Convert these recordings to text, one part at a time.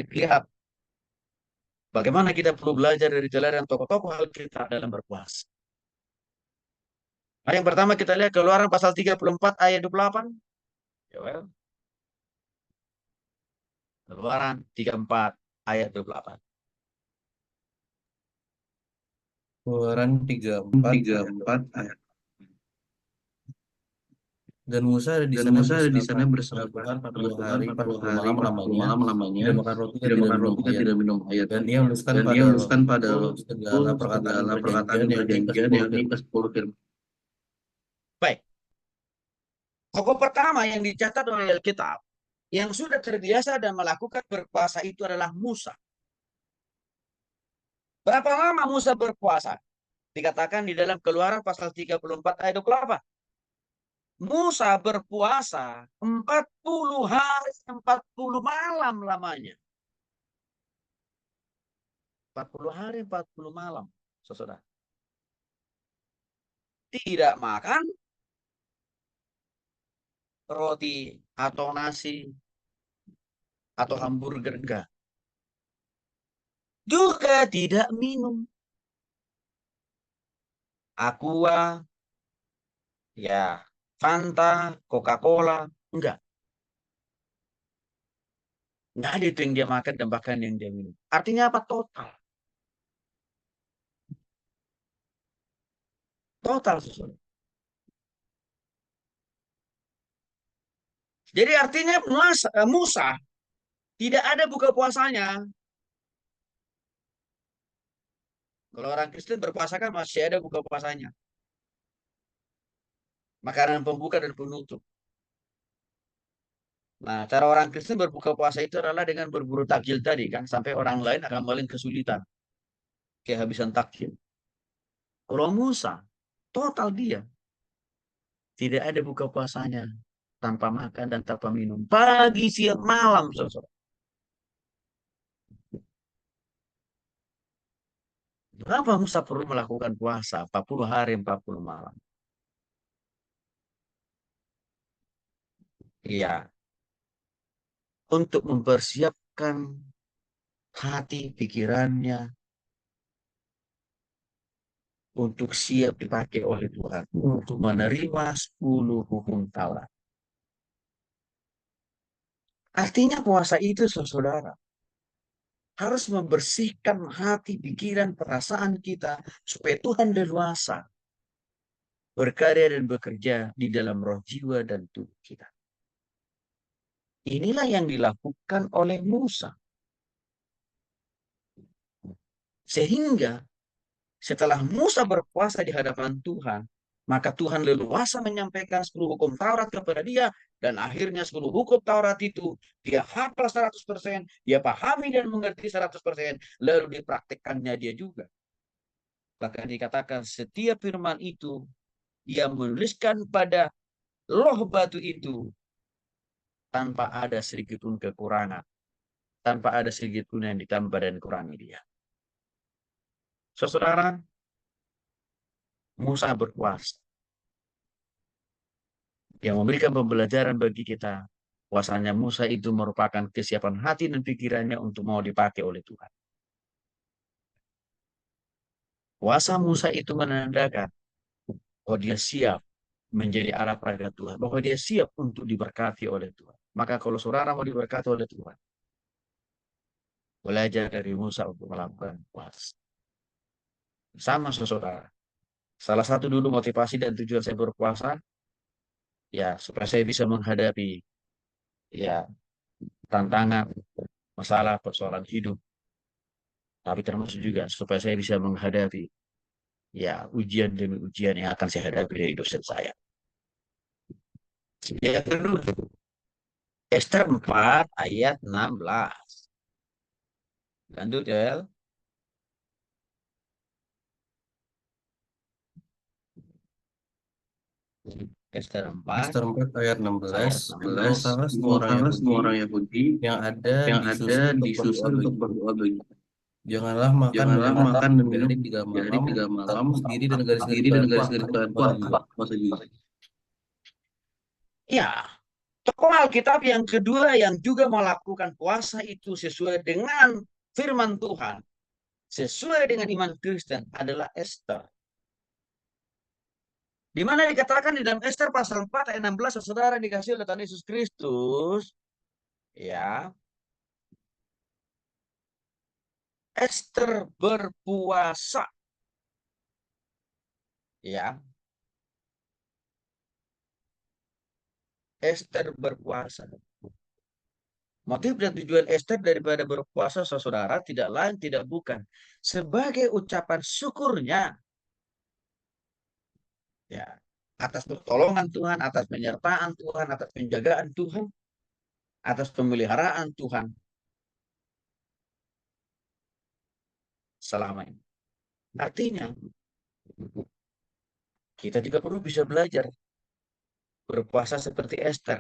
Kita lihat bagaimana kita perlu belajar dari teladan tokoh-tokoh Alkitab dalam berpuasa. Nah, yang pertama kita lihat Keluaran pasal 34 ayat 28. Yoel. Keluaran 34 ayat 28. Keluaran 34 tiga ayat. empat ayat. Dan Musa ada di Dan sana Musa ada di sana bersama bersama Tuhan 40 Tuhan hari 40 40 hari malam 40 lamanya. malam lamanya. Tidak makan roti dan Tidak tidak makan minum roti dan air. tidak minum air. Dan ia menuliskan Dan pada ia menuliskan pada roh segala perkataan perkataan perjanjian, yakni perjanjian ke-10 yakni firman. ke-10 firman. Baik. Tokoh pertama yang dicatat oleh Alkitab yang sudah terbiasa dan melakukan berpuasa itu adalah Musa. Berapa lama Musa berpuasa? Dikatakan di dalam Keluaran pasal 34 ayat 28. Musa berpuasa 40 hari 40 malam lamanya. 40 hari 40 malam, saudara. Tidak makan roti atau nasi atau hamburger, enggak. Juga tidak minum aqua, ya, Fanta, Coca-Cola, enggak. Enggak ada itu yang dia makan dan bahkan yang dia minum. Artinya apa? Total. Total, saudara. Jadi artinya Musa tidak ada buka puasanya. Kalau orang Kristen berpuasa kan masih ada buka puasanya. Makanan pembuka dan penutup. Nah, cara orang Kristen berbuka puasa itu adalah dengan berburu takjil tadi kan. Sampai orang lain akan paling kesulitan. Kehabisan takjil. Kalau Musa, total dia. Tidak ada buka puasanya. Tanpa makan dan tanpa minum. Pagi, siang, malam, saudara. Kenapa Musa perlu melakukan puasa 40 hari 40 malam? Iya, untuk mempersiapkan hati pikirannya untuk siap dipakai oleh Tuhan untuk menerima 10 hukum Taurat. Artinya puasa itu, saudara, harus membersihkan hati, pikiran, perasaan kita supaya Tuhan leluasa berkarya dan bekerja di dalam roh, jiwa, dan tubuh kita. Inilah yang dilakukan oleh Musa. Sehingga setelah Musa berpuasa di hadapan Tuhan, maka Tuhan leluasa menyampaikan 10 hukum Taurat kepada dia, dan akhirnya 10 hukum Taurat itu dia hafal 100%, dia pahami dan mengerti 100%, lalu dipraktikkannya dia juga. Bahkan dikatakan setiap firman itu dia menuliskan pada loh batu itu tanpa ada sedikit pun kekurangan, tanpa ada sedikit pun yang ditambah dan kurangi dia. Saudara, Musa berpuasa yang memberikan pembelajaran bagi kita. Puasanya Musa itu merupakan kesiapan hati dan pikirannya untuk mau dipakai oleh Tuhan. Puasa Musa itu menandakan bahwa dia siap menjadi alat peragat Tuhan, bahwa dia siap untuk diberkati oleh Tuhan. Maka kalau saudara mau diberkati oleh Tuhan, belajar dari Musa untuk melakukan puasa. Sama saudara. Salah satu dulu motivasi dan tujuan saya berpuasa, ya supaya saya bisa menghadapi ya tantangan, masalah, persoalan hidup. Tapi termasuk juga supaya saya bisa menghadapi ya ujian demi ujian yang akan saya hadapi dari dosen saya. Yang kedua, Ester 4 ayat 16. Lanjut ya. Ester 4 Ester 4 ayat 16. Kumpulkanlah semua orang Kumpulkanlah semua Yahudi orang Yahudi yang ada yang di ada Susa di untuk Susa berdoa untuk bagiku. berdoa bagiku. Janganlah makan dan Janganlah minum makan dan 3 minum hari 3 3 hari malam, 3 malam, status diri dan diri dan garis-garis garis-garis puasa kalian juga. ya, Tokoh Alkitab yang kedua yang juga melakukan puasa itu sesuai dengan firman Tuhan, sesuai dengan iman Kristen adalah Esther. Di mana dikatakan di dalam Esther pasal 4 ayat 16, saudara dikasih oleh Tuhan Yesus Kristus, ya, Esther berpuasa, ya, Esther berpuasa. Motif dan tujuan Esther daripada berpuasa, saudara, tidak lain tidak bukan sebagai ucapan syukurnya, ya, atas pertolongan Tuhan, atas penyertaan Tuhan, atas penjagaan Tuhan, atas pemeliharaan Tuhan selama ini. Artinya, kita juga perlu bisa belajar berpuasa seperti Esther.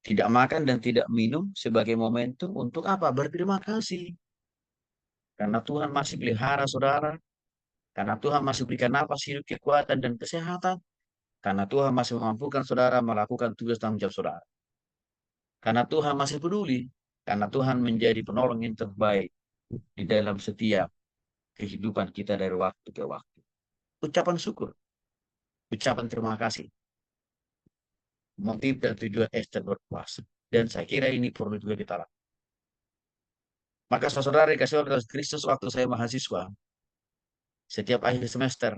Tidak makan dan tidak minum sebagai momentum untuk apa? Berterima kasih. Karena Tuhan masih pelihara saudara. Karena Tuhan masih berikan napas hidup, kekuatan, dan kesehatan. Karena Tuhan masih memampukan saudara melakukan tugas tanggung jawab saudara. Karena Tuhan masih peduli. Karena Tuhan menjadi penolong yang terbaik di dalam setiap kehidupan kita dari waktu ke waktu. Ucapan syukur. Ucapan terima kasih. Motif dan tujuan Esther berpuasa. Dan saya kira ini perlu juga kita lakukan. Maka saudara dikasih oleh Kristus waktu saya mahasiswa, setiap akhir semester,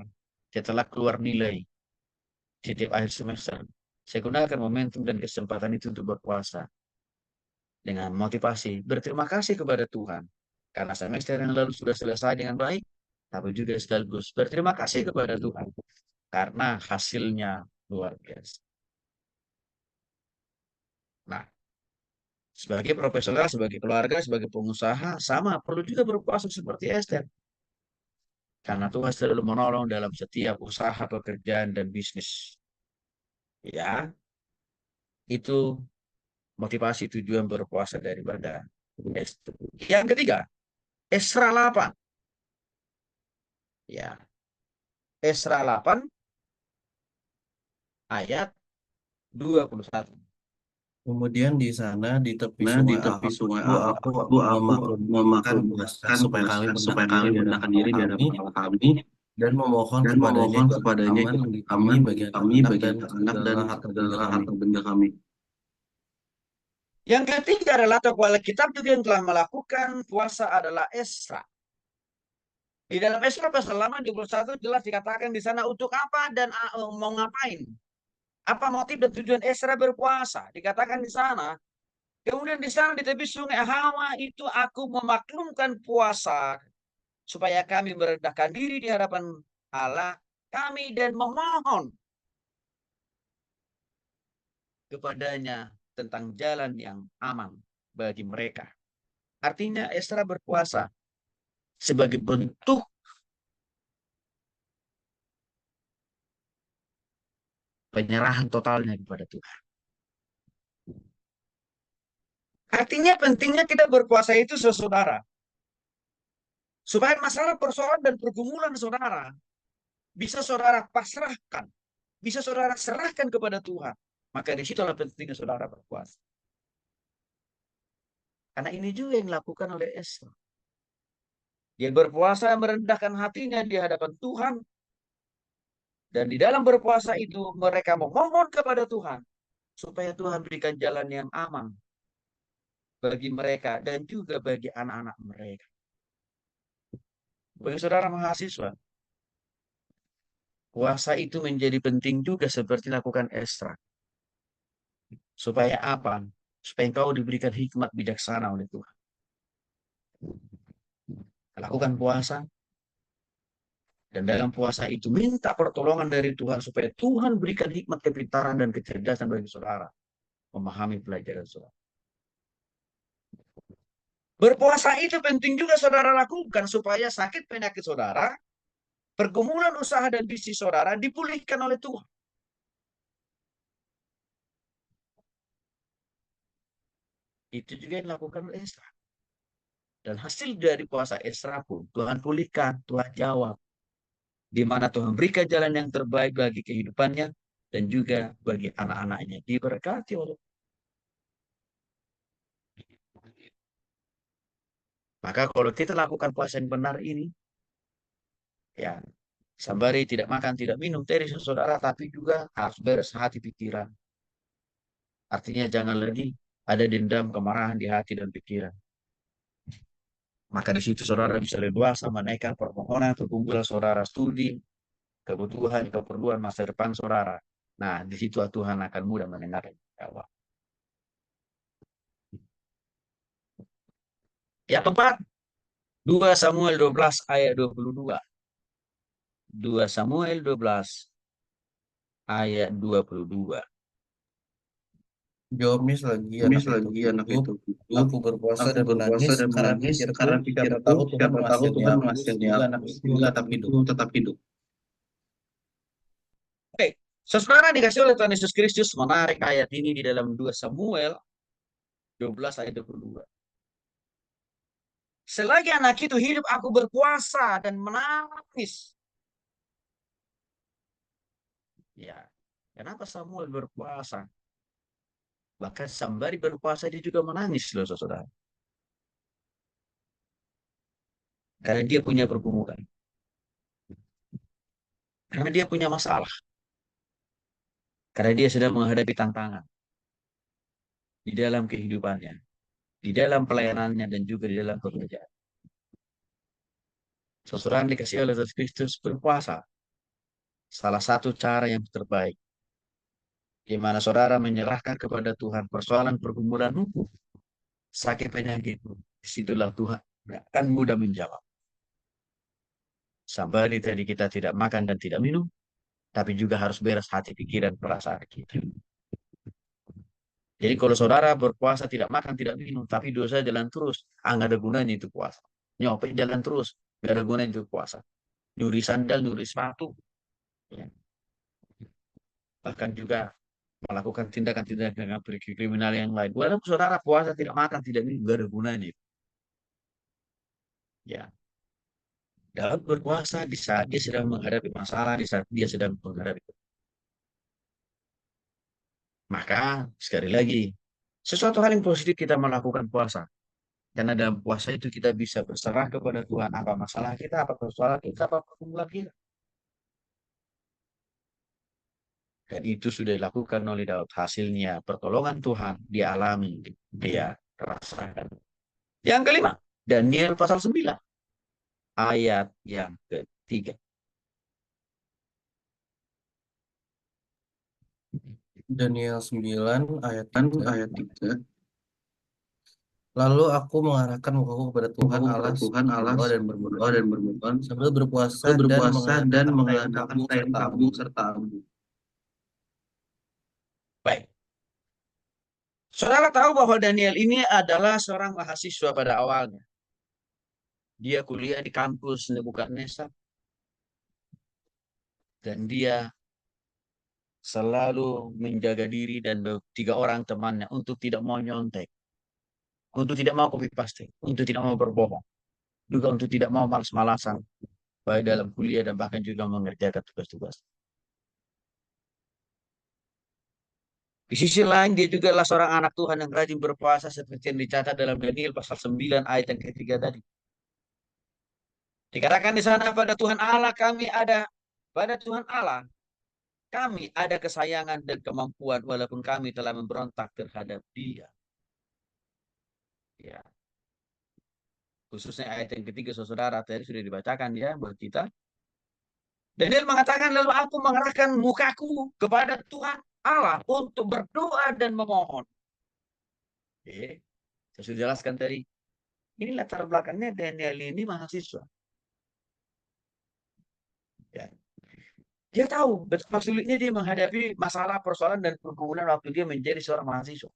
setelah keluar nilai, setiap akhir semester, saya gunakan momentum dan kesempatan itu untuk berpuasa. Dengan motivasi, berterima kasih kepada Tuhan. Karena semester yang lalu sudah selesai dengan baik, tapi juga sekaligus berterima kasih kepada Tuhan. Karena hasilnya luar biasa. Nah, sebagai profesional, sebagai keluarga, sebagai pengusaha, sama perlu juga berpuasa seperti Esther. Karena Tuhan selalu menolong dalam setiap usaha, pekerjaan, dan bisnis. Ya, itu motivasi tujuan berpuasa daripada Esther. Yang ketiga, Esra 8. Ya, Esra 8 ayat 21. Kemudian di sana di tepi Nah, di sungai tepi Ahava sungai itu Ahava aku itu aku memaklumkan puasa memaklumkan supaya kami puasa merendahkan supaya diri kami di merendahkan hadapan diri di Allah kami hadapan Allah kami dan memohon dan kepadanya memohon jalan kepadanya aman jalan bagi kami, aman bagi bagi kami, anak-anak bagi dan anak-anak dan segala harta benda segala kami. harta benda kami. Yang ketiga adalah tokoh Alkitab juga yang telah melakukan puasa adalah Esra. Di dalam Esra pasal 8 jelas dikatakan di sana untuk apa dan mau ngapain. Apa motif dan tujuan Esra berpuasa? Dikatakan di sana. Kemudian di sana di tepi sungai Hawa itu aku memaklumkan puasa supaya kami merendahkan diri di hadapan Allah kami dan memohon kepadanya tentang jalan yang aman bagi mereka. Artinya Esra berpuasa sebagai bentuk penyerahan totalnya kepada Tuhan. Artinya pentingnya kita berpuasa itu saudara. Supaya masalah persoalan dan pergumulan saudara bisa saudara pasrahkan. Bisa saudara serahkan kepada Tuhan. Maka di situlah pentingnya saudara berpuasa. Karena ini juga yang dilakukan oleh Esra. Dia berpuasa merendahkan hatinya di hadapan Tuhan. Dan di dalam berpuasa itu mereka memohon kepada Tuhan. Supaya Tuhan berikan jalan yang aman bagi mereka dan juga bagi anak-anak mereka. Bagi saudara mahasiswa, puasa itu menjadi penting juga seperti lakukan Esra. Supaya apa? Supaya engkau diberikan hikmat bijaksana oleh Tuhan. Lakukan puasa, dan dalam puasa itu minta pertolongan dari Tuhan supaya Tuhan berikan hikmat, kepintaran, dan kecerdasan bagi saudara memahami pelajaran saudara. Berpuasa itu penting juga saudara lakukan supaya sakit penyakit saudara, pergumulan usaha dan bisnis saudara dipulihkan oleh Tuhan. Itu juga yang dilakukan oleh Esra. Dan hasil dari puasa Esra pun Tuhan pulihkan, Tuhan jawab. Di mana Tuhan berikan jalan yang terbaik bagi kehidupannya dan juga bagi anak-anaknya. Diberkati oleh Maka kalau kita lakukan puasa yang benar ini, ya, sembari tidak makan, tidak minum, tadi saudara, tapi juga harus beres hati pikiran. Artinya jangan lagi ada dendam, kemarahan di hati dan pikiran. Maka di situ saudara bisa leluasa menaikkan permohonan pergumulan saudara, studi, kebutuhan, keperluan masa depan saudara. Nah, di situ Tuhan akan mudah mendengarkan jawab. Yang keempat, 2 Samuel 12 ayat 22. 2 Samuel 12 ayat 22. Jawab Mis lagi anak itu hidup. Aku berpuasa dan menangis karena pikirku, siapa tahu Tuhan mengasihani aku sehingga anak itu tetap hidup. Oke, saudara dikasih oleh Tuhan Yesus Kristus menarik ayat ini di dalam 2 Samuel 12 ayat 22. Selagi anak itu hidup, aku berpuasa dan menangis. Ya, kenapa Samuel berpuasa? Bahkan sembari berpuasa dia juga menangis loh saudara. Karena dia punya pergumulan. Karena dia punya masalah. Karena dia sedang menghadapi tantangan di dalam kehidupannya, di dalam pelayanannya, dan juga di dalam pekerjaan. Saudara yang dikasih oleh Yesus Kristus, berpuasa salah satu cara yang terbaik di mana saudara menyerahkan kepada Tuhan persoalan pergumulan hukum, sakit penyakit. Disitulah Tuhan akan mudah menjawab. Sampai tadi kita tidak makan dan tidak minum, tapi juga harus beres hati, pikiran, perasaan kita. Jadi kalau saudara berpuasa tidak makan, tidak minum, tapi dosa jalan terus, nggak ada gunanya itu puasa. Nyopet jalan terus, nggak ada gunanya itu puasa. Nyuri sandal, nyuri sepatu, ya. Bahkan juga melakukan tindakan-tindakan kriminal yang lain. Walaupun saudara puasa tidak makan, tidak minum, nggak ada gunanya. Ya, dapat berpuasa di saat dia sedang menghadapi masalah, di saat dia sedang menghadapi. Maka sekali lagi, sesuatu hal yang positif kita melakukan puasa. Karena dalam puasa itu kita bisa berserah kepada Tuhan apa masalah kita, apa persoalan kita, apa pergumulan kita. Dan itu sudah dilakukan oleh Daud. Hasilnya pertolongan Tuhan dialami, dia rasakan. Yang kelima, Daniel pasal 9 ayat yang ketiga. Daniel 9 ayat 3. Lalu aku mengarahkan mukaku kepada Tuhan Allah berdoa dan bermohon sambil berpuasa dan mengandalkan harta yang tabung serta abu. Baik. Saudara tahu bahwa Daniel ini adalah seorang mahasiswa pada awalnya. Dia kuliah di kampus Nebukadnezar dan dia selalu menjaga diri dan 3 orang temannya untuk tidak mau nyontek, untuk tidak mau copy paste, untuk tidak mau berbohong, juga untuk tidak mau malas-malasan, baik dalam kuliah dan bahkan juga mengerjakan tugas-tugas. Di sisi lain, dia juga adalah seorang anak Tuhan yang rajin berpuasa seperti yang dicatat dalam Daniel pasal 9 ayat yang ketiga tadi. Dikatakan di sana pada Tuhan Allah kami ada kesayangan dan kemampuan walaupun kami telah memberontak terhadap Dia. Ya, khususnya ayat yang ketiga saudara tadi sudah dibacakan ya buat kita. Daniel mengatakan lalu aku mengerahkan mukaku kepada Tuhan Allah untuk berdoa dan memohon. Oke, saya sudah jelaskan tadi. Ini latar belakangnya Daniel ini mahasiswa. Ya. Dia tahu betapa sulitnya dia menghadapi masalah, persoalan, dan pergumulan waktu dia menjadi seorang mahasiswa.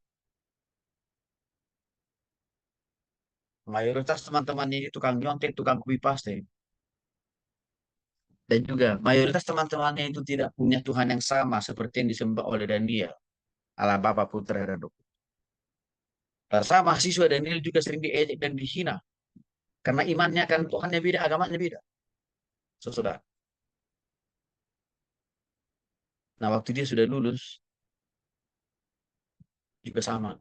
Mayoritas teman-temannya ini tukang nyontek, tukang copy paste. Dan juga mayoritas teman-temannya itu tidak punya Tuhan yang sama seperti yang disembah oleh Daniel. Allah Bapa, Putra, dan Roh. Sama mahasiswa Daniel juga sering diejek dan dihina. Karena imannya kan Tuhannya beda, agamanya beda. Saudara. Nah, waktu dia sudah lulus, juga sama.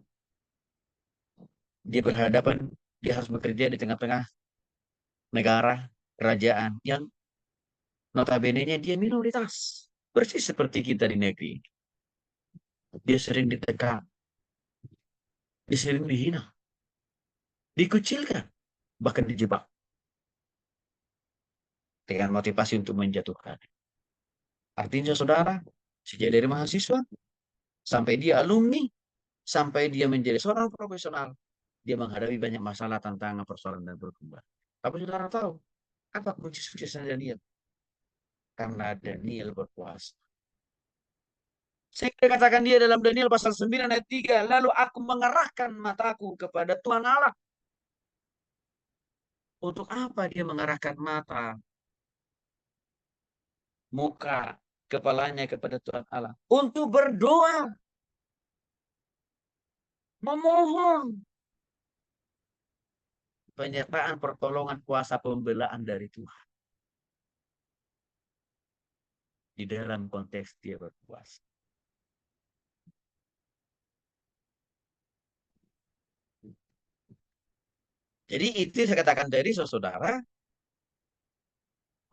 Dia berhadapan Dia harus bekerja di tengah-tengah negara kerajaan yang notabene-nya dia minoritas. Persis seperti kita di negeri. Dia sering ditekan, dia sering dihina, dikucilkan, bahkan dijebak dengan motivasi untuk menjatuhkan. Artinya saudara, sejak dari mahasiswa sampai dia alumni, sampai dia menjadi seorang profesional, dia menghadapi banyak masalah, tantangan, persoalan, dan perkembangan. Tapi saudara tahu, apa kunci suksesnya Daniel? Karena Daniel berpuasa. Saya katakan dia dalam Daniel pasal 9 ayat 3, lalu aku mengarahkan mataku kepada Tuhan Allah. Untuk apa dia mengarahkan mata, muka, kepalanya kepada Tuhan Allah? Untuk berdoa, memohon penyertaan pertolongan kuasa pembelaan dari Tuhan. Di dalam konteks dia berpuasa. Jadi itu saya katakan tadi, saudara,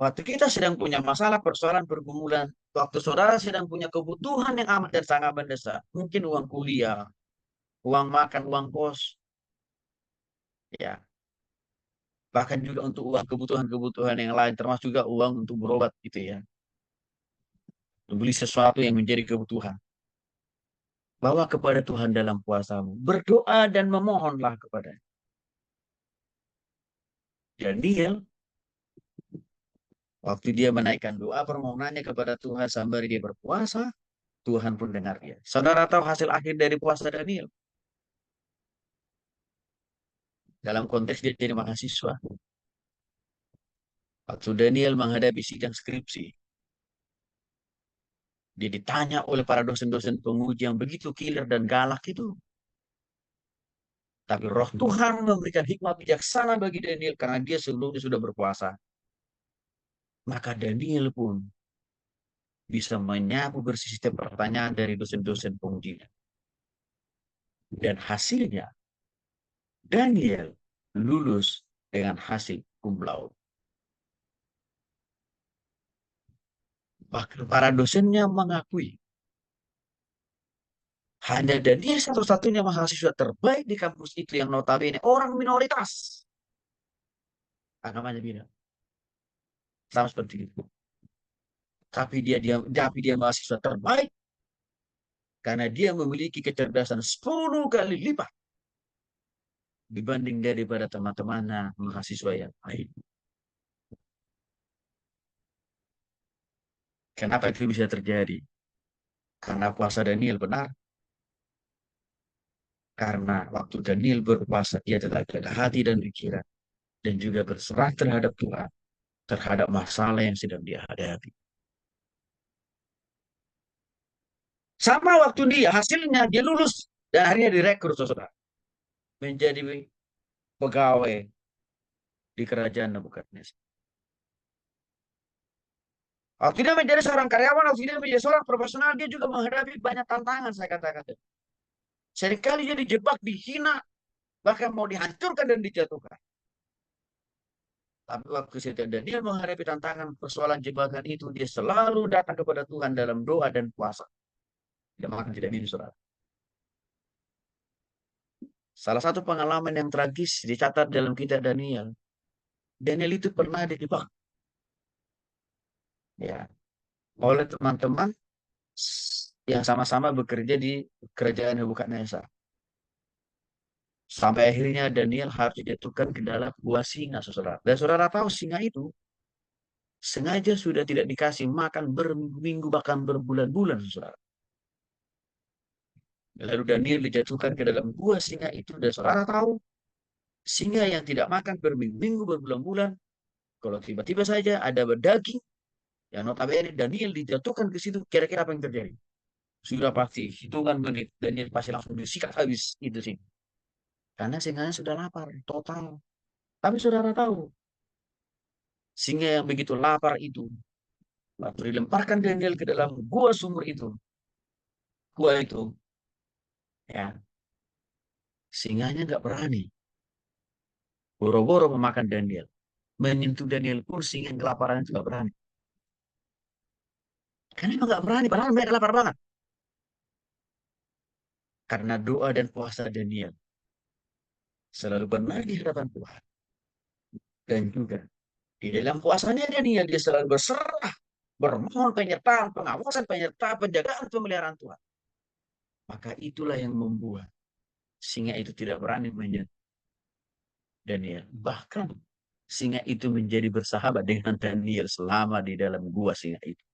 waktu kita sedang punya masalah, persoalan, pergumulan, waktu saudara sedang punya kebutuhan yang amat dan sangat mendesak, mungkin uang kuliah, uang makan, uang kos, ya, bahkan juga untuk uang kebutuhan-kebutuhan yang lain, termasuk juga uang untuk berobat gitu ya, membeli sesuatu yang menjadi kebutuhan. Bawa kepada Tuhan dalam puasamu, berdoa dan memohonlah kepada Daniel. Waktu dia menaikkan doa permohonannya kepada Tuhan sambil dia berpuasa, Tuhan pun dengar dia. Saudara tahu hasil akhir dari puasa Daniel? Dalam konteks dia jadi mahasiswa. Waktu Daniel menghadapi sidang skripsi, dia ditanya oleh para dosen-dosen penguji yang begitu killer dan galak itu. Tapi roh Tuhan memberikan hikmat bijaksana bagi Daniel karena dia sebelumnya sudah berpuasa. Maka Daniel pun bisa menyapu bersih setiap pertanyaan dari dosen-dosen pengujinya. Dan hasilnya, Daniel lulus dengan hasil cum laude. Bahkan para dosennya mengakui hanya Daniel satu-satunya mahasiswa terbaik di kampus itu yang notabene orang minoritas. Agamanya beda. Sama seperti itu. Tapi dia mahasiswa terbaik karena dia memiliki kecerdasan 10 kali lipat dibanding daripada teman-temannya mahasiswa yang lain. Kenapa itu bisa terjadi? Karena puasa Daniel benar. Karena waktu Daniel berpuasa, dia telah jaga hati dan pikiran. Dan juga berserah terhadap Tuhan. Terhadap masalah yang sedang dia hadapi. Sama waktu dia, hasilnya dia lulus. Dan akhirnya direkrut, saudara. Menjadi pegawai di kerajaan Nebukadnezar. Waktu dia menjadi seorang karyawan, waktu dia menjadi seorang profesional, dia juga menghadapi banyak tantangan, saya katakan. Seringkali dia dijebak, dihina, bahkan mau dihancurkan dan dijatuhkan. Tapi waktu setiap dia menghadapi tantangan persoalan jebakan itu, dia selalu datang kepada Tuhan dalam doa dan puasa. Tidak makan, tidak minum, saudara. Salah satu pengalaman yang tragis dicatat dalam kitab Daniel. Daniel itu pernah dijebak, ya, oleh teman-teman yang sama-sama bekerja di kerajaan Nebukadnezar. Sampai akhirnya Daniel harus dijatuhkan ke dalam gua singa, saudara. Dan saudara tahu singa itu sengaja sudah tidak dikasih makan berminggu bahkan berbulan-bulan, saudara. Lalu Daniel dijatuhkan ke dalam gua singa itu, dan saudara tahu singa yang tidak makan berminggu-minggu berbulan-bulan, kalau tiba-tiba saja ada daging yang notabene Daniel dijatuhkan ke situ, kira-kira apa yang terjadi? Sudah pasti hitungan menit Daniel pasti langsung disikat habis itu sih. Karena singanya sudah lapar total. Tapi saudara tahu, singa yang begitu lapar itu, waktu dilemparkan Daniel ke dalam gua sumur itu, gua itu, ya, singanya nggak berani. Boro-boro memakan Daniel. Menyentuh Daniel pun singa yang kelaparan juga berani. Karena emang nggak berani, padahal mereka lapar banget. Karena doa dan puasa Daniel selalu benar di hadapan Tuhan. Dan juga di dalam puasanya Daniel, dia selalu berserah, bermohon penyertaan, pengawasan, penyertaan, penjagaan, pemeliharaan Tuhan. Maka itulah yang membuat singa itu tidak berani menyentuh Daniel. Bahkan singa itu menjadi bersahabat dengan Daniel selama di dalam gua singa itu.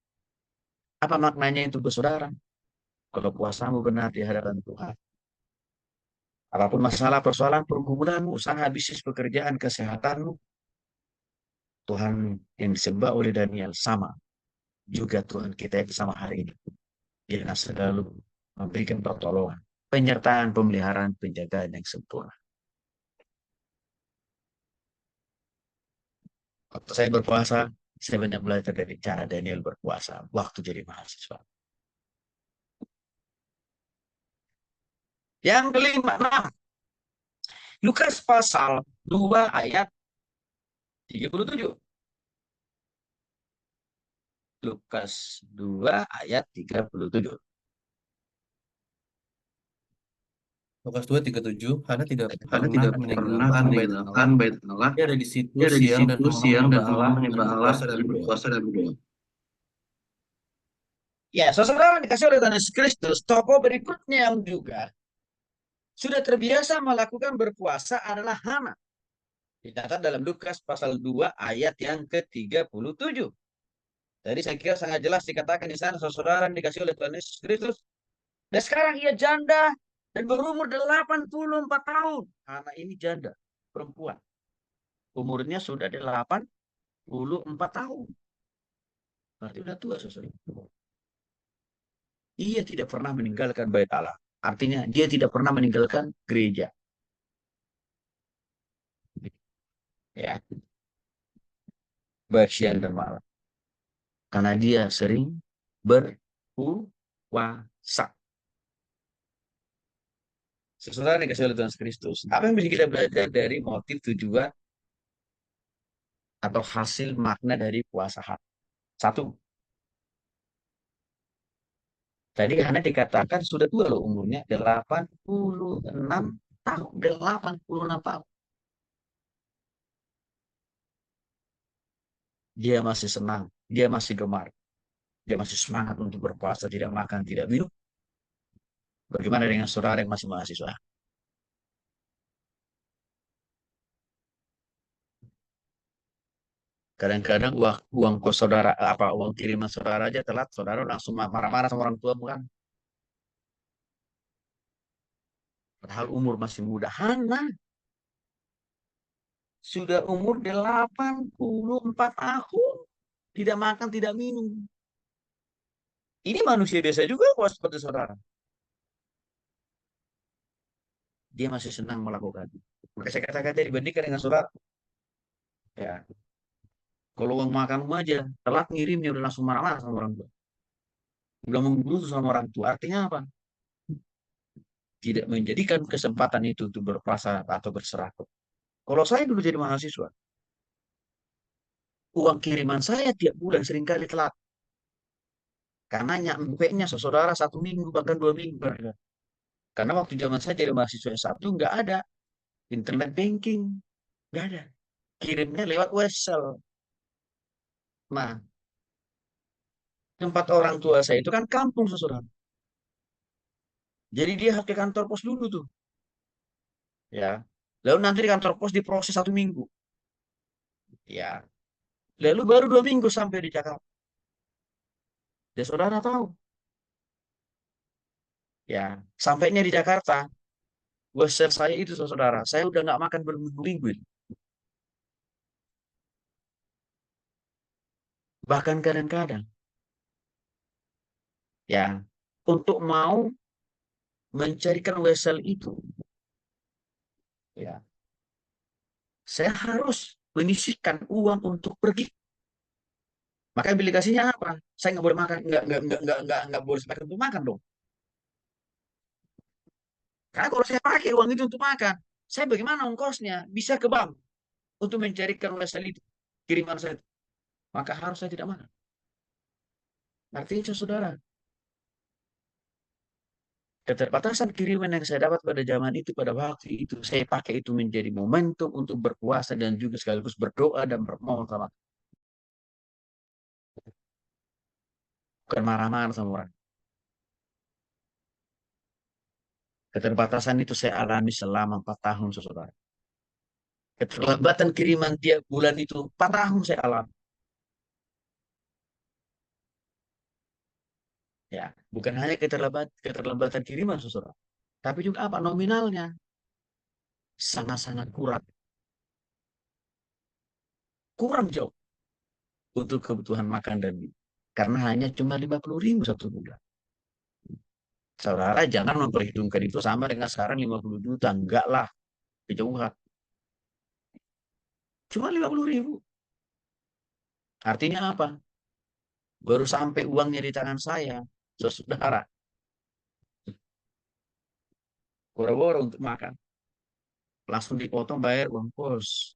Apa maknanya itu, saudara? Kalau puasamu benar di hadapan Tuhan, apapun masalah, persoalan, pergumulanmu, usaha, bisnis, pekerjaan, kesehatanmu, Tuhan yang disembah oleh Daniel sama juga Tuhan kita yang sama hari ini. Dia akan selalu memberikan pertolongan, penyertaan, pemeliharaan, penjagaan yang sempurna. Waktu saya berpuasa, saya banyak belajar dari cara Daniel berpuasa waktu jadi mahasiswa. Yang kelima, nah, Lukas pasal 2 ayat 37. Lukas 2 ayat 37. Lukas 2:37, Hana tidak Karena pernah tidak pernah meninggalkan bait Allah. meninggalkan bait Allah. Dia ada di situ Dia ada di siang dan situ malam siang menyembah dan Allah malam dan menyembah Allah berpuasa dan dan berdoa. berpuasa dan berdoa. Ya, saudara dikasih oleh Tuhan Yesus Kristus, tokoh berikutnya yang juga sudah terbiasa melakukan berpuasa adalah Hana. Dicatat dalam Lukas pasal 2 ayat yang ke-37. Jadi saya kira sangat jelas dikatakan di sana, saudara dikasih oleh Tuhan Yesus Kristus. Dan sekarang ia janda dan berumur 84 tahun. Anak ini janda, perempuan. Umurnya sudah 84 tahun. Berarti udah tua, saudara. Ia tidak pernah meninggalkan bait Allah. Artinya dia tidak pernah meninggalkan gereja. Ya, baik siang dan malam. Karena dia sering berpuasa. Saudara yang dikasih oleh Tuhan Kristus. Apa yang bisa kita belajar dari motif, tujuan, atau hasil makna dari puasa hati? Satu, tadi karena dikatakan sudah tua loh umurnya, 86 tahun. 86 tahun. Dia masih senang, dia masih gemar, dia masih semangat untuk berpuasa, tidak makan, tidak minum. Bagaimana dengan saudara yang masih mahasiswa? Kadang-kadang uang kos saudara, apa uang kiriman saudara aja telat, saudara langsung marah-marah sama orang tua, bukan? Padahal umur masih muda. Hana sudah umur 84 tahun. Tidak makan, tidak minum. Ini manusia biasa juga kok seperti saudara. Dia masih senang melakukan. Maka saya katakan tadi, dibandingkan dengan saudara. Ya, kalau uang makan aja, telat ngirimnya udah langsung marah-marah sama orang tua. Udah menggerutu sama orang tua. Artinya apa? Tidak menjadikan kesempatan itu untuk berpuasa atau berserah. Kalau saya dulu jadi mahasiswa, uang kiriman saya tiap bulan seringkali telat. Karena nyampe-nya saudara 1 minggu, bahkan 2 minggu. Karena waktu zaman saya jadi mahasiswa S1 nggak ada internet banking, nggak ada. Kirimnya lewat Wesel. Nah, tempat orang tua saya itu kan kampung, saudara. Jadi dia harus ke kantor pos dulu tuh, ya. Lalu nanti di kantor pos diproses 1 minggu, ya. Lalu baru 2 minggu sampai di Jakarta. Ya saudara tahu, ya. Sampainya di Jakarta, Wesel saya itu, saudara, saya udah nggak makan berminggu-minggu. Bahkan kadang-kadang, ya, untuk mau mencarikan Wesel itu, ya, saya harus menyisihkan uang untuk pergi. Maka implikasinya apa? Saya nggak boleh makan, nggak boleh sepakat untuk makan dong. Karena kalau saya pakai uang itu untuk makan, saya bagaimana ongkosnya? Bisa ke bank. untuk mencarikan wesel itu, kiriman saya itu, maka harus saya tidak makan. Artinya saudara, keterbatasan kiriman yang saya dapat pada zaman itu, pada waktu itu, saya pakai itu menjadi momentum untuk berpuasa dan juga sekaligus berdoa dan bermohon sama, bukan marah-marah sama orang. Keterbatasan itu saya alami selama 4 tahun, saudara. Keterlambatan kiriman tiap bulan itu 4 tahun saya alami. Ya, bukan hanya keterlambatan kiriman, saudara, tapi juga apa nominalnya sangat-sangat kurang, kurang jauh untuk kebutuhan makan dan minum. Karena hanya cuma 50.000 satu bulan. Saudara jangan memperhitungkan itu sama dengan sekarang 50 juta. Enggak lah, kejauhan. Cuma 50.000. Artinya apa? Baru sampai uangnya di tangan saya, saudara, boro-boro untuk makan. Langsung dipotong bayar uang kos,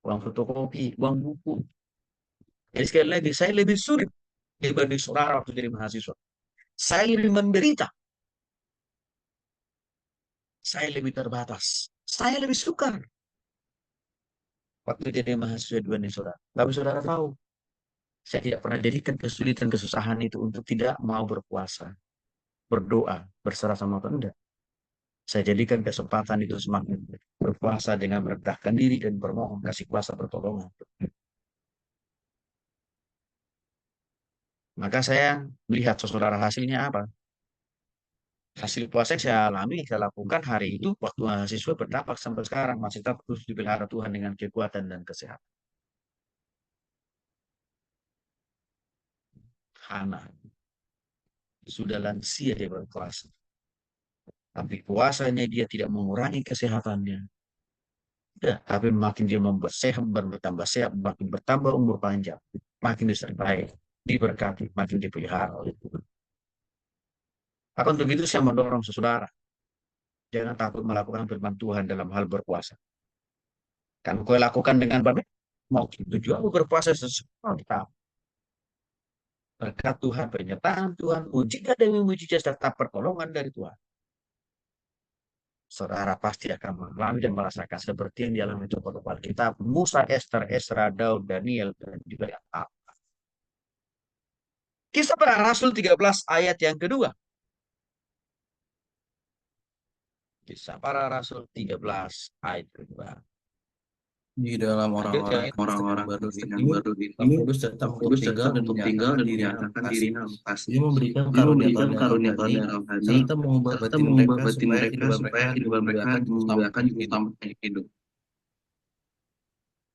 uang fotokopi, uang buku. Jadi sekali lagi, saya lebih sulit dibanding saudara waktu jadi mahasiswa. Saya lebih menderita. Saya lebih terbatas. Saya lebih sukar waktu jadi mahasiswa dua nih saudara. Tapi saudara tahu, saya tidak pernah jadikan kesulitan, kesusahan itu untuk tidak mau berpuasa, berdoa, berserah sama Tuhan. Enggak. Saya jadikan kesempatan itu semakin berpuasa dengan merendahkan diri dan bermohon kasih kuasa pertolongan. Maka saya melihat saudara hasilnya apa? Hasil puasa yang saya alami, saya lakukan hari itu waktu mahasiswa berdampak sampai sekarang masih tetap terus dipelihara Tuhan dengan kekuatan dan kesehatan. Hana sudah lansia dia berpuasa, tapi puasanya dia tidak mengurangi kesehatannya. Ya, tapi makin dia membuat sehat, makin bertambah umur panjang, makin disertai, diberkati, makin dipelihara oleh Tuhan. Maka untuk itu saya mendorong saudara, jangan takut melakukan firman Tuhan dalam hal berpuasa. Kan kau lakukan dengan baik, mau tujuan berpuasa sesuatu berkat Tuhan, penyertaan Tuhan, mujizat demi mujizat serta pertolongan dari Tuhan. Saudara pasti akan mengalami dan merasakan seperti yang dialami tokoh-tokoh Alkitab, Musa, Esther, Ezra, Daud, Daniel, dan juga yang Kisah para Rasul 13 ayat yang kedua. Kisah para Rasul 13 ayat kedua. Di dalam Lanjutkan. orang-orang Kristen yang baru ini, Paulus tetap untuk tinggal dan menyatakan dirinya kasih. Dia memberikan karunia-karunia rohani serta mengubah batin mereka supaya hidup mereka dimuliakan di utama hidup.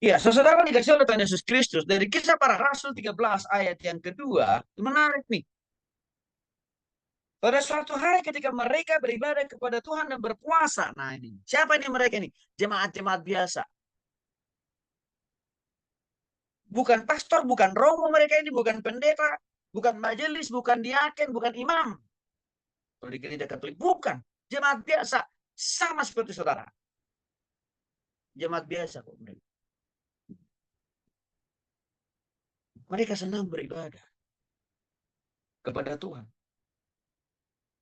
Ya, saudara dikasih oleh Tuhan Yesus Kristus dari Kisah para Rasul 13 ayat yang kedua, menarik nih. Pada suatu hari ketika mereka beribadah kepada Tuhan dan berpuasa. Nah ini, siapa ini mereka ini? Jemaat-jemaat biasa. Bukan pastor, bukan romo mereka ini, bukan pendeta, bukan majelis, bukan diaken, bukan imam. Kalau di gereja Katolik, bukan. Jemaat biasa. Sama seperti saudara. Jemaat biasa kok mereka. Mereka senang beribadah kepada Tuhan.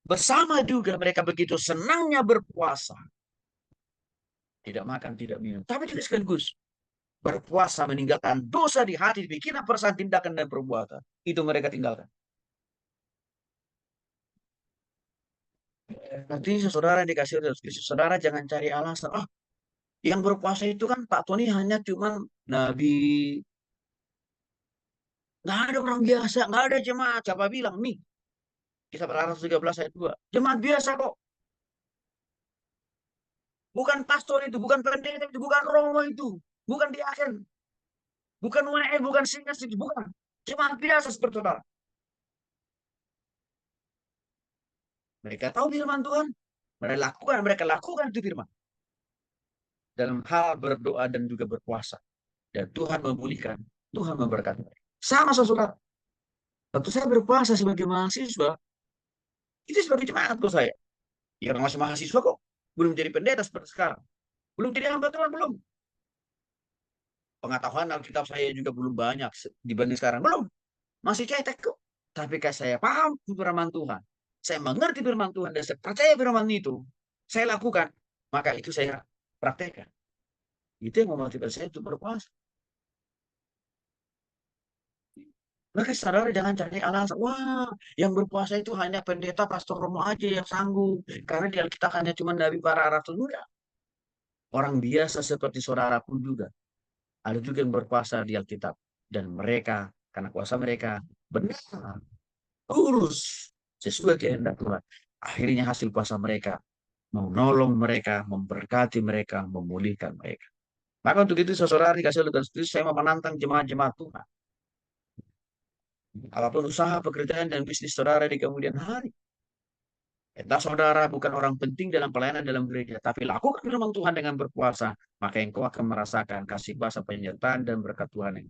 Bersama juga mereka begitu senangnya berpuasa. Tidak makan, tidak minum. Tapi juga sekaligus berpuasa meninggalkan dosa di hati, pikiran, perasaan, tindakan, dan perbuatan. Itu mereka tinggalkan. Nanti saudara yang dikasih oleh Kristus, saudara jangan cari alasan. Oh, yang berpuasa itu kan Pak Tony hanya cuman nabi. Nggak ada orang biasa, nggak ada jemaat. Siapa bilang nih? Kisah Para Rasul 13 ayat 2. Jemaat biasa kok. Bukan pastor itu, bukan pendeta itu, bukan romo itu, bukan diaken, bukan WE, bukan singas itu, bukan. Jemaat biasa seperti saudara. Mereka tahu firman Tuhan. Mereka lakukan itu firman. Dalam hal berdoa dan juga berpuasa. Dan Tuhan memulihkan, Tuhan memberkati. Sama saudara. Waktu saya berpuasa sebagai mahasiswa, itu sebagai jemaat kok saya. Ya masih mahasiswa kok. Belum jadi pendeta seperti sekarang. Belum jadi hamba Tuhan, belum. Pengetahuan Alkitab saya juga belum banyak dibanding sekarang. Belum. Masih cetek kok. Tapi kalau saya paham firman Tuhan, saya mengerti firman Tuhan dan saya percaya firman itu, saya lakukan, maka itu saya praktekkan. Itu yang memotivasi saya untuk berpuasa. Maka saudara jangan cari alasan, wah yang berpuasa itu hanya pendeta, pastor Romo aja yang sanggup. Karena di Alkitab hanya cuma dari para rasul juga. Orang biasa seperti saudara pun juga. Ada juga yang berpuasa di Alkitab. Dan mereka, karena kuasa mereka, benar, lurus, sesuai kehendak Tuhan. Akhirnya hasil puasa mereka, menolong mereka, memberkati mereka, memulihkan mereka. Maka untuk itu saudara dikasih oleh Tuhan, saya mau menantang jemaat-jemaat Tuhan. Apapun usaha, pekerjaan, dan bisnis saudara di kemudian hari. Entah saudara bukan orang penting dalam pelayanan dalam gereja, tapi lakukan firman Tuhan dengan berpuasa, maka engkau akan merasakan kasih kuasa penyertaan dan berkat Tuhan.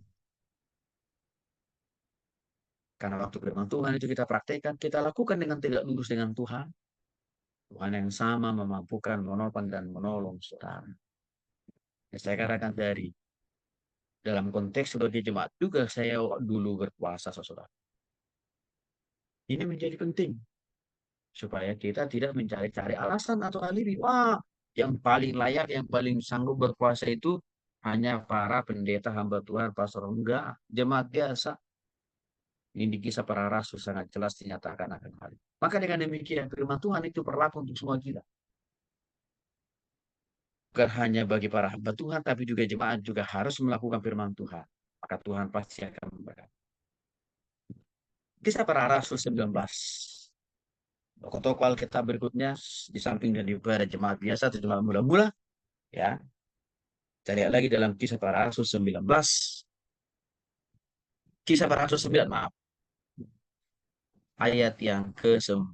Karena waktu firman Tuhan itu kita praktekkan, kita lakukan dengan tidak lurus dengan Tuhan. Tuhan yang sama memampukan, menopang, dan menolong saudara. Saya katakan dari dalam konteks sebagai jemaat juga saya dulu berpuasa, saudara. Ini menjadi penting supaya kita tidak mencari-cari alasan atau alibi. Wah, yang paling layak, yang paling sanggup berpuasa itu hanya para pendeta hamba Tuhan, pastor. Enggak, jemaat biasa. Ini di Kisah Para Rasul sangat jelas dinyatakan akan hal itu. Maka dengan demikian firman Tuhan itu berlaku untuk semua kita. Bukan hanya bagi para hamba Tuhan, tapi juga jemaat juga harus melakukan firman Tuhan. Maka Tuhan pasti akan memberkati. Kisah Para Rasul 19. Tokoh-tokoh Alkitab berikutnya, di samping dari ibadah jemaat biasa atau jemaat mula-mula, ya, kita lihat lagi dalam Kisah Para Rasul 19. Kisah Para Rasul 9, maaf. Ayat yang ke-9.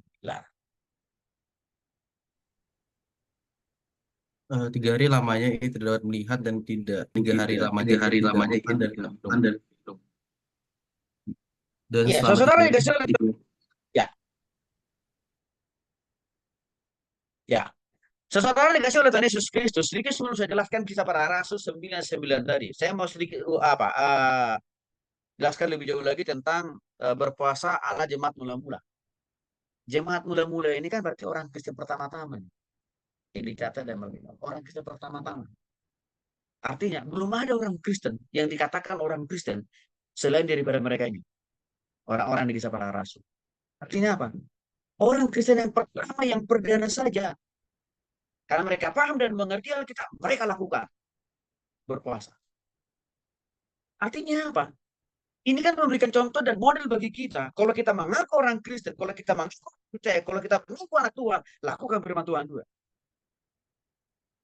3 hari lamanya ia tidak dapat melihat dan 3 hari lamanya ia tidak makan dan minum. Dan Ya, selama saudara 3 hari dikasih oleh ya, ya. Saudara dikasih oleh Tuhan Yesus Kristus. Sedikit sebelum saya jelaskan Kisah Para Rasul 9 tadi. Saya mau sedikit jelaskan lebih jauh lagi tentang berpuasa ala jemaat mula-mula. Jemaat mula-mula ini kan berarti orang Kristen pertama-tama. Yang dicatat dan meminum. Orang Kristen pertama-tama. Artinya belum ada orang Kristen yang dikatakan orang Kristen selain daripada mereka ini. Orang-orang di Kisah Para Rasul. Artinya apa? Orang Kristen yang pertama, yang perdana saja. Karena mereka paham dan mengerti Alkitab, mereka lakukan berpuasa. Artinya apa? Ini kan memberikan contoh dan model bagi kita. Kalau kita mengaku orang Kristen, kalau kita mengaku percaya, kalau kita mengaku anak Tuhan, lakukan firman Tuhan juga.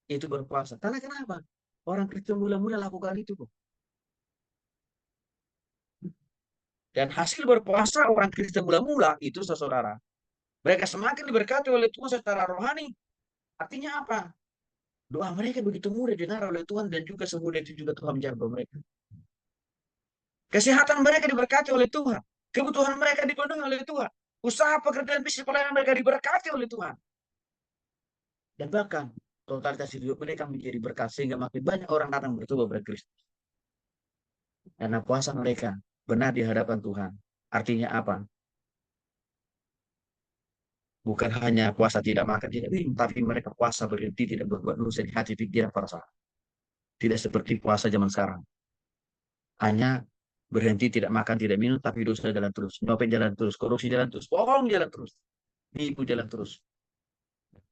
Itu berpuasa. Karena kenapa? Orang Kristen mula-mula lakukan itu kok. Dan hasil berpuasa orang Kristen mula-mula itu, saudara, mereka semakin diberkati oleh Tuhan secara rohani. Artinya apa? Doa mereka begitu mudah didengar oleh Tuhan dan juga semudah itu juga Tuhan menjaga mereka. Kesehatan mereka diberkati oleh Tuhan. Kebutuhan mereka dipenuhi oleh Tuhan. Usaha pekerjaan bisnis pelayanan mereka diberkati oleh Tuhan. Dan bahkan totalitas hidup mereka menjadi berkat sehingga makin banyak orang datang bertobat kepada Kristus. Karena puasa mereka benar di hadapan Tuhan. Artinya apa? Bukan hanya puasa tidak makan, tidak minum, tapi mereka puasa berhenti tidak berbuat dosa di hati pikiran perasaan. Tidak seperti puasa zaman sekarang. Hanya berhenti tidak makan, tidak minum, tapi dosa jalan terus. Nyopet jalan terus, korupsi jalan terus, bohong jalan terus, tipu jalan terus,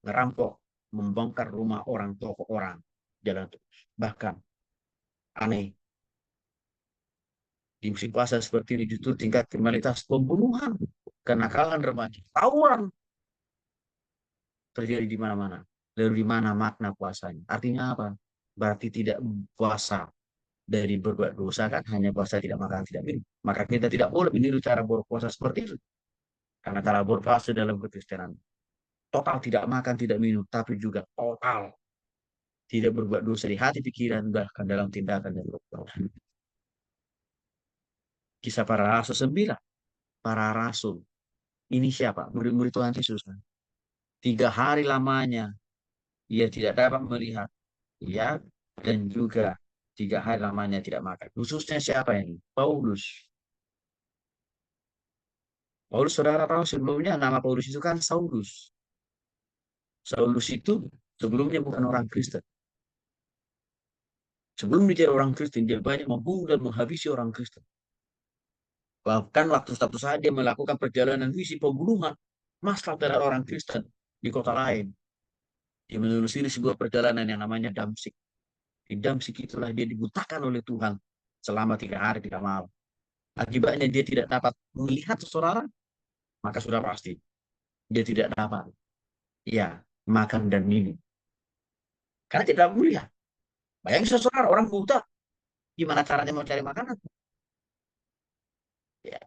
ngerampok, membongkar rumah orang, toko orang, jalan terus. Bahkan aneh, di musim puasa seperti ini justru tingkat kriminalitas pembunuhan, kenakalan remaja, tawuran terjadi di mana-mana. Lalu di mana makna puasanya? Artinya apa? Berarti tidak puasa dari berbuat dosa kan hanya puasa tidak makan tidak minum. Maka kita tidak boleh meniru cara berpuasa seperti itu. Karena cara berpuasa dalam kekristenan total tidak makan tidak minum, tapi juga total tidak berbuat dosa di hati pikiran bahkan dalam tindakan dan perbuatan. Kisah Para Rasul 9. Para Rasul ini siapa? Murid-murid Tuhan Yesus. 3 hari lamanya ia tidak dapat melihat, ya, dan juga 3 hari lamanya tidak makan. Khususnya siapa ini? Paulus. Paulus, saudara tahu sebelumnya nama Paulus itu kan Saulus. Saulus itu sebelumnya bukan orang Kristen. Sebelum dia orang Kristen, dia banyak membunuh dan menghabisi orang Kristen. Bahkan waktu satu saat dia melakukan perjalanan misi pembunuhan massal terhadap orang Kristen di kota lain. Dia menelusuri sebuah perjalanan yang namanya Damsik. Di Damsik itulah dia dibutakan oleh Tuhan selama 3 hari 3 malam. Akibatnya dia tidak dapat melihat saudara, maka sudah pasti dia tidak dapat makan dan minum. Karena tidak melihat. Bayangin saudara, orang buta, gimana caranya mau cari makanan? Ya,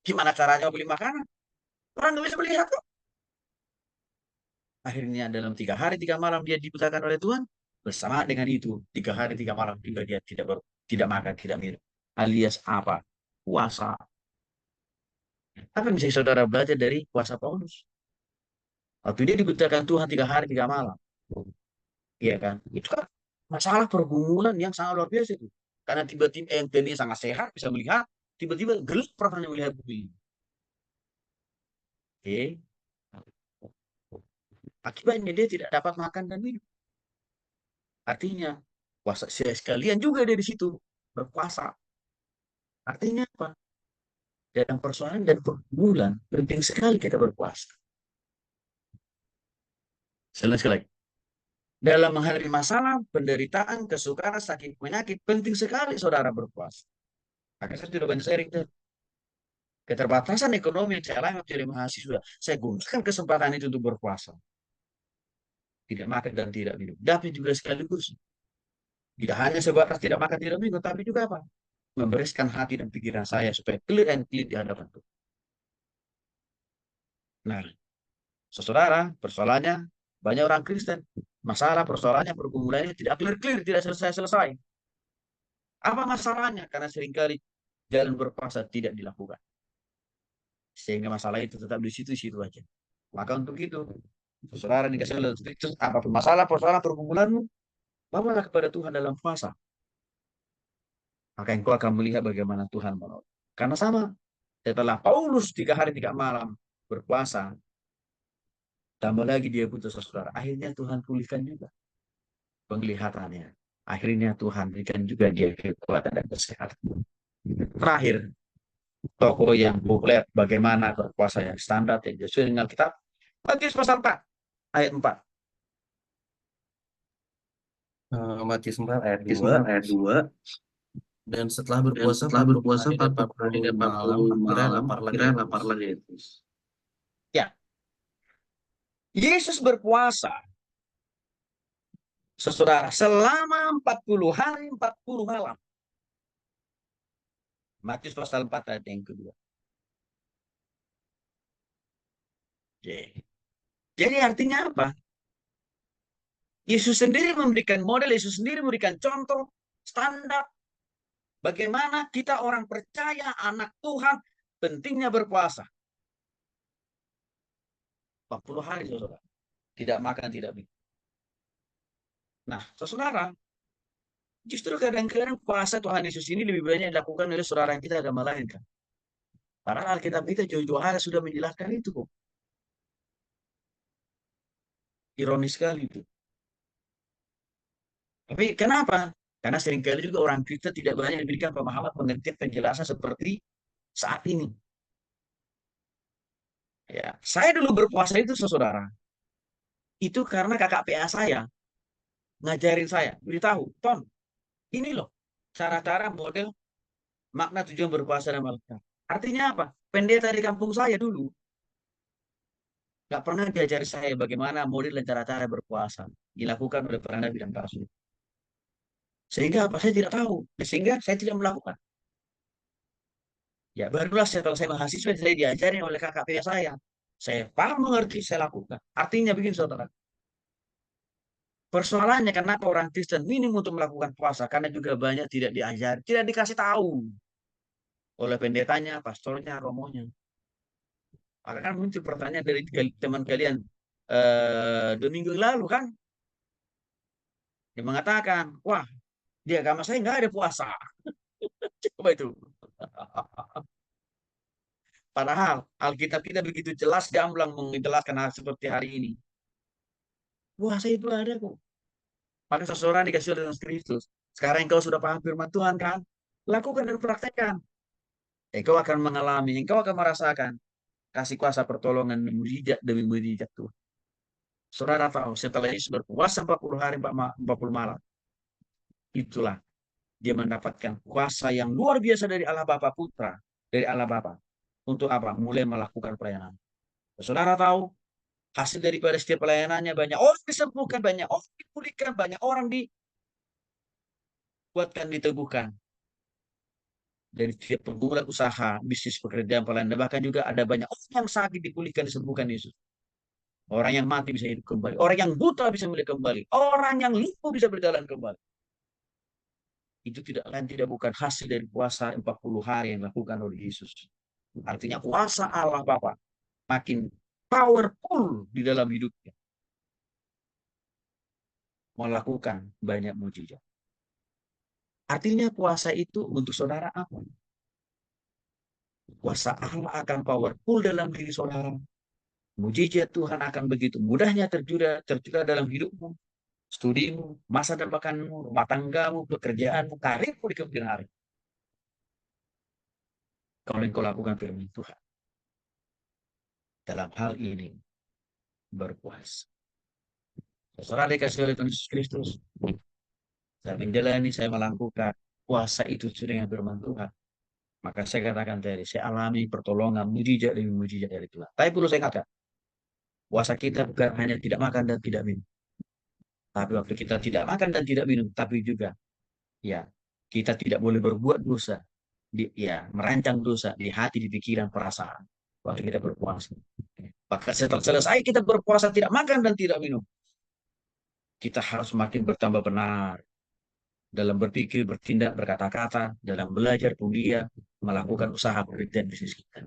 gimana caranya beli makanan? Orang nggak bisa melihat kok. Akhirnya dalam 3 hari 3 malam dia dibutakan oleh Tuhan. Bersama dengan itu, 3 hari 3 malam juga dia tidak makan, tidak minum. Alias apa? Puasa. Apa yang bisa saudara belajar dari puasa Paulus? Waktu dia dibutakan Tuhan 3 hari 3 malam. Iya kan? Itu kan masalah pergumulan yang sangat luar biasa itu. Karena tiba-tiba ente ini sangat sehat, bisa melihat, tiba-tiba gelap rasanya melihat bumi. Oke. Akibatnya dia tidak dapat makan dan minum. Artinya, puasa sekalian juga dia di situ berpuasa. Artinya apa? Dalam persoalan dan pergumulan, penting sekali kita berpuasa. Sekali lagi. Dalam menghadapi masalah, penderitaan, kesukaran, sakit, penyakit, penting sekali saudara berpuasa. Maka saya sudah banyak sharing tuh. Keterbatasan ekonomi yang saya alami menjadi mahasiswa, saya gunakan kesempatan itu untuk berpuasa. Tidak makan dan tidak minum. Tapi juga sekaligus, tidak hanya sebatas tidak makan, tidak minum, tapi juga apa? Membereskan hati dan pikiran saya supaya clear and clean di hadapan Tuhan. Nah, saudara, persoalannya banyak orang Kristen. Masalah persoalannya pergumulannya tidak clear-clear, tidak selesai-selesai. Apa masalahnya? Karena seringkali jalan berpuasa tidak dilakukan. Sehingga masalah itu tetap di situ-situ aja. Maka untuk itu, saudara dikasih oleh Kristus, apapun masalah, persoalan, pergumulanmu, bawalah kepada Tuhan dalam puasa. Maka engkau akan melihat bagaimana Tuhan menolong. Karena sama, setelah Paulus 3 hari 3 malam berpuasa, tambah lagi dia butuh saudara. Akhirnya Tuhan pulihkan juga penglihatannya. Akhirnya Tuhan berikan juga dia kekuatan dan kesehatan. Terakhir, tokoh yang populer bagaimana berpuasa yang standar yang sesuai dengan kitab Matius pasal 4 ayat 4. Matius 4 ayat Matius 2. 4 ayat 2. Dan setelah berpuasa 40 hari dan 40 malam, akhirnya lapar lagi Yesus. Ya. Yesus berpuasa, saudara, selama 40 hari 40 malam. Matius pasal 4 ayat yang kedua. Jadi artinya apa? Yesus sendiri memberikan model, Yesus sendiri memberikan contoh, standar, bagaimana kita orang percaya, anak Tuhan, pentingnya berpuasa. 40 hari, saudara. Tidak makan, tidak minum. Nah, saudara, justru kadang-kadang puasa Tuhan Yesus ini lebih banyak dilakukan oleh saudara yang kita agama lain kan. Padahal Alkitab kita jauh-jauh hari sudah menjelaskan itu kok. Ironis sekali itu. Tapi kenapa? Karena seringkali juga orang kita tidak banyak diberikan pemahaman, pengertian, penjelasan seperti saat ini. Ya, saya dulu berpuasa itu, saudara. Itu karena kakak PA saya ngajarin saya, beritahu, Ton, ini loh cara-cara model makna tujuan berpuasa dan malam. Artinya apa? Pendeta di kampung saya dulu nggak pernah diajari saya bagaimana model dan cara-cara berpuasa dilakukan oleh para nabi dan rasul. Sehingga apa? Saya tidak tahu. Sehingga saya tidak melakukan. Ya barulah setelah saya mahasiswa saya diajarin oleh kakak PA saya. Saya paham mengerti, saya lakukan. Artinya begini saudara. Persoalannya kenapa orang Kristen minim untuk melakukan puasa? Karena juga banyak tidak diajar, tidak dikasih tahu oleh pendetanya, pastornya, romonya. Maka kan muncul pertanyaan dari teman kalian 2 minggu lalu kan, dia mengatakan, wah Di agama saya nggak ada puasa. Coba itu. Padahal Alkitab kita begitu jelas gamblang menjelaskan hal seperti hari ini. Puasa itu ada kok. Maka seseorang dikasih oleh Yesus Kristus. Sekarang engkau sudah paham firman Tuhan kan? Lakukan dan praktekkan. Engkau akan mengalami, engkau akan merasakan kasih kuasa pertolongan mujizat demi mujizat Tuhan. Saudara tahu, setelah Yesus berpuasa 40 hari 40 malam, itulah dia mendapatkan kuasa yang luar biasa dari Allah Bapa Putra, dari Allah Bapa. Untuk apa? Mulai melakukan pelayanan. Saudara tahu, hasil daripada setiap pelayanannya banyak orang disembuhkan, banyak orang dipulihkan, banyak orang dibuatkan, diteguhkan. Dari setiap pergumulan usaha, bisnis, pekerjaan, pelayanan, bahkan juga ada banyak orang yang sakit dipulihkan, disembuhkan Yesus. Orang yang mati bisa hidup kembali. Orang yang buta bisa melihat kembali. Orang yang lumpuh bisa berjalan kembali. Itu tidak lain tidak bukan hasil dari puasa 40 hari yang dilakukan oleh Yesus. Artinya kuasa Allah Bapa makin powerful di dalam hidupnya. Melakukan banyak mujizat. Artinya puasa itu untuk saudara apa? Kuasa Allah akan powerful dalam diri saudara. Mujizat Tuhan akan begitu mudahnya tercurah dalam hidupmu, studimu, masa depanmu, rumah tanggamu, pekerjaanmu, karirmu di kemudian hari. Kalau engkau lakukan firman Tuhan dalam hal ini berpuasa. Saudara dikasih oleh Tuhan Yesus Kristus, saya menjalani, saya melakukan puasa itu dengan firman Tuhan. Maka saya katakan tadi, saya alami pertolongan, mujizat demi mujizat dari Tuhan. Tapi perlu saya katakan, puasa kita bukan hanya tidak makan dan tidak minum. Tapi waktu kita tidak makan dan tidak minum, tapi juga ya kita tidak boleh berbuat dosa, ya merancang dosa di hati, di pikiran, perasaan. Waktu kita berpuasa. Maka setelah selesai kita berpuasa tidak makan dan tidak minum, kita harus makin bertambah benar dalam berpikir, bertindak, berkata-kata, dalam belajar, kuliah, melakukan usaha pekerjaan bisnis kita.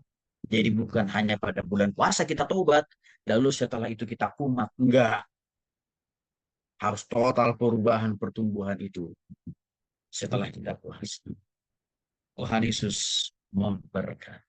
Jadi bukan hanya pada bulan puasa kita tobat, lalu setelah itu kita kumat. Enggak. Harus total perubahan pertumbuhan itu setelah kita puasa. Tuhan Yesus memberkati.